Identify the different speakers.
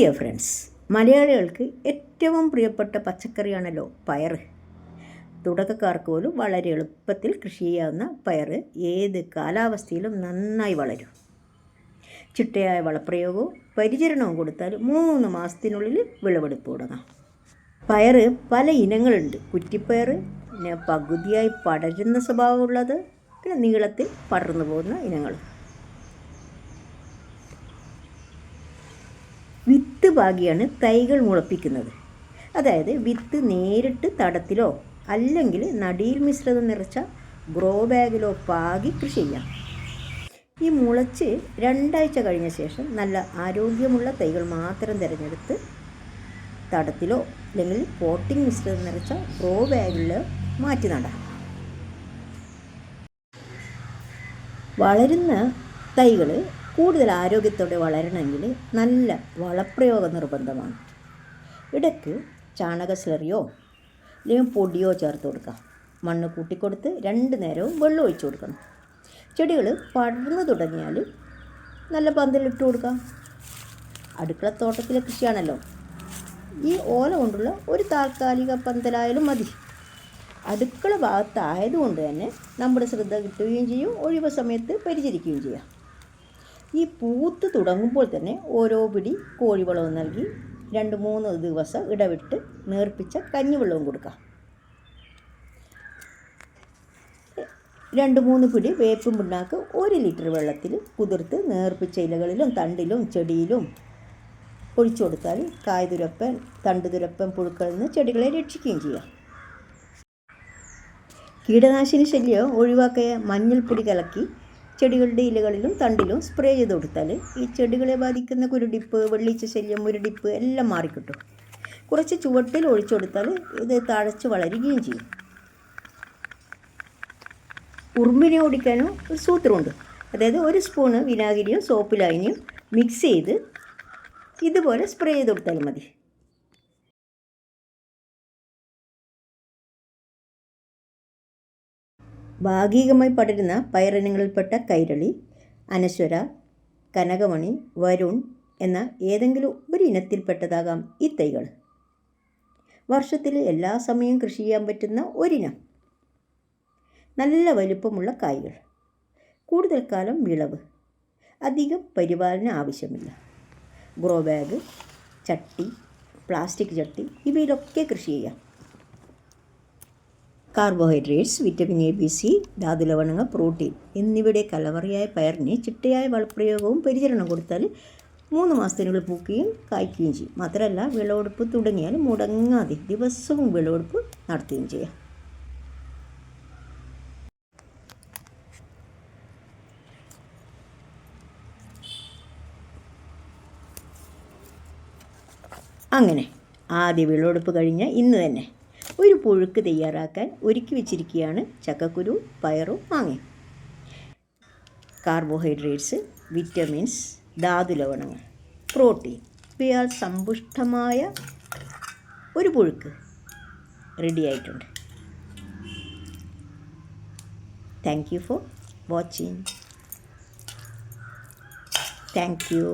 Speaker 1: Dear friends, മലയാളികൾക്ക് ഏറ്റവും പ്രിയപ്പെട്ട പച്ചക്കറിയാണല്ലോ പയർ. തുടക്കക്കാർക്ക് പോലും വളരെ എളുപ്പത്തിൽ കൃഷി ചെയ്യാവുന്ന പയർ ഏത് കാലാവസ്ഥയിലും നന്നായി വളരും. ചിട്ടയായ വളപ്രയോഗവും പരിചരണവും കൊടുത്താൽ 3 മാസത്തിനുള്ളിൽ വിളവെടുപ്പ് തുടങ്ങാം. പയർ പല ഇനങ്ങളുണ്ട്. കുറ്റിപ്പയർ, പിന്നെ പകുതിയായി പടരുന്ന സ്വഭാവമുള്ളത്, പിന്നെ നീളത്തിൽ പടർന്നു പോകുന്ന ഇനങ്ങൾ. വിത്ത് പാകിയാണ് തൈകൾ മുളപ്പിക്കുന്നത്. അതായത് വിത്ത് നേരിട്ട് തടത്തിലോ അല്ലെങ്കിൽ നടിയിൽ മിശ്രിതം നിറച്ച ഗ്രോ ബാഗിലോ പാകി കൃഷി ചെയ്യാം. ഈ മുളച്ച് 2 ആഴ്ച കഴിഞ്ഞ ശേഷം നല്ല ആരോഗ്യമുള്ള തൈകൾ മാത്രം തിരഞ്ഞെടുത്ത് തടത്തിലോ അല്ലെങ്കിൽ പോട്ടിംഗ് മിശ്രിതം നിറച്ച ഗ്രോ ബാഗിലോ മാറ്റി നടാം. വളരുന്ന തൈകൾ കൂടുതൽ ആരോഗ്യത്തോടെ വളരണമെങ്കിൽ നല്ല വളപ്രയോഗം നിർബന്ധമാണ്. ഇടയ്ക്ക് ചാണക സ്ലറിയോ അല്ലെങ്കിൽ പൊടിയോ ചേർത്ത് കൊടുക്കാം. മണ്ണ് കൂട്ടിക്കൊടുത്ത് 2 നേരവും വെള്ളം ഒഴിച്ചു കൊടുക്കണം. ചെടികൾ പടർന്നു തുടങ്ങിയാൽ നല്ല പന്തലിട്ട് കൊടുക്കാം. അടുക്കളത്തോട്ടത്തിലെ കൃഷിയാണല്ലോ, ഈ ഓല കൊണ്ടുള്ള ഒരു താൽക്കാലിക പന്തലായാലും മതി. അടുക്കള ഭാഗത്തായതുകൊണ്ട് തന്നെ നമ്മുടെ ശ്രദ്ധ കിട്ടുകയും ചെയ്യും, ഒഴിവ് സമയത്ത് പരിചരിക്കുകയും ചെയ്യാം. ഈ പൂത്ത് തുടങ്ങുമ്പോൾ തന്നെ ഓരോ പിടി കോഴിവളവും നൽകി 2-3 ദിവസം ഇടവിട്ട് നേർപ്പിച്ച കഞ്ഞിവെള്ളവും കൊടുക്കാം. 2-3 പിടി വേപ്പും പിണ്ണാക്ക് 1 ലിറ്റർ വെള്ളത്തിൽ കുതിർത്ത് നേർപ്പിച്ച ഇലകളിലും തണ്ടിലും ചെടിയിലും ഒഴിച്ചു കൊടുത്താൽ കായ്തുരപ്പൻ, തണ്ടുതുരപ്പൻ പുഴുക്കളിൽ നിന്ന് ചെടികളെ രക്ഷിക്കുകയും ചെയ്യാം. കീടനാശിനി ശല്യം ഒഴിവാക്കിയ മഞ്ഞൾപ്പൊടി കലക്കി ചെടികളുടെ ഇലകളിലും തണ്ടിലും സ്പ്രേ ചെയ്ത് കൊടുത്താൽ ഈ ചെടികളെ ബാധിക്കുന്ന കുരുടിപ്പ്, വെള്ളീച്ച ശല്യം, മുരടിപ്പ് എല്ലാം മാറിക്കിട്ടും. കുറച്ച് ചുവട്ടിൽ ഒഴിച്ചു കൊടുത്താൽ ഇത് തഴച്ച് വളരുകയും ചെയ്യും. ഉറുമ്പിനെ ഓടിക്കാനും ഒരു സൂത്രമുണ്ട്. അതായത് 1 സ്പൂണ് വിനാഗിരിയോ സോപ്പ് ലായനിയോ മിക്സ് ചെയ്ത് ഇതുപോലെ സ്പ്രേ ചെയ്ത് കൊടുത്താലും മതി. ഭാഗികമായി പടരുന്ന പയറിനങ്ങളിൽപ്പെട്ട കൈരളി, അനശ്വര, കനകമണി, വരുൺ എന്ന ഏതെങ്കിലും ഒരു ഇനത്തിൽപ്പെട്ടതാകാം ഈ തൈകൾ. വർഷത്തിൽ എല്ലാ സമയവും കൃഷി ചെയ്യാൻ പറ്റുന്ന ഒരിനം. നല്ല വലിപ്പമുള്ള കായ്കൾ, കൂടുതൽ കാലം വിളവ്, അധികം പരിപാലനം ആവശ്യമില്ല. ഗ്രോ ബാഗ്, ചട്ടി, പ്ലാസ്റ്റിക് ചട്ടി ഇവയിലൊക്കെ കൃഷി ചെയ്യാം. Carbohydrates, vitamin A, B, C, ധാതുലവണങ്ങൾ, പ്രോട്ടീൻ എന്നിവയുടെ കലവറയായ പയറിന് ചിട്ടയായ വളപ്രയോഗവും പരിചരണം കൊടുത്താൽ 3 മാസത്തിനുള്ളിൽ പൂക്കുകയും കായ്ക്കുകയും ചെയ്യും. മാത്രമല്ല, വിളവെടുപ്പ് തുടങ്ങിയാൽ മുടങ്ങാതെ ദിവസവും വിളവെടുപ്പ് നടത്തുകയും ചെയ്യാം. അങ്ങനെ ആദ്യ വിളവെടുപ്പ് കഴിഞ്ഞ ഇന്ന് തന്നെ ഒരു പുഴുക്ക് തയ്യാറാക്കാൻ ഒരുക്കി വെച്ചിരിക്കുകയാണ് ചക്കക്കുരു, പയറും മാങ്ങയും. കാർബോഹൈഡ്രേറ്റ്സ്, വിറ്റമിൻസ്, ധാതുലവണങ്ങൾ, പ്രോട്ടീൻ ഇവയാൽ സമ്പുഷ്ടമായ ഒരു പുഴുക്ക് റെഡിയായിട്ടുണ്ട്. Thank you for watching. Thank you.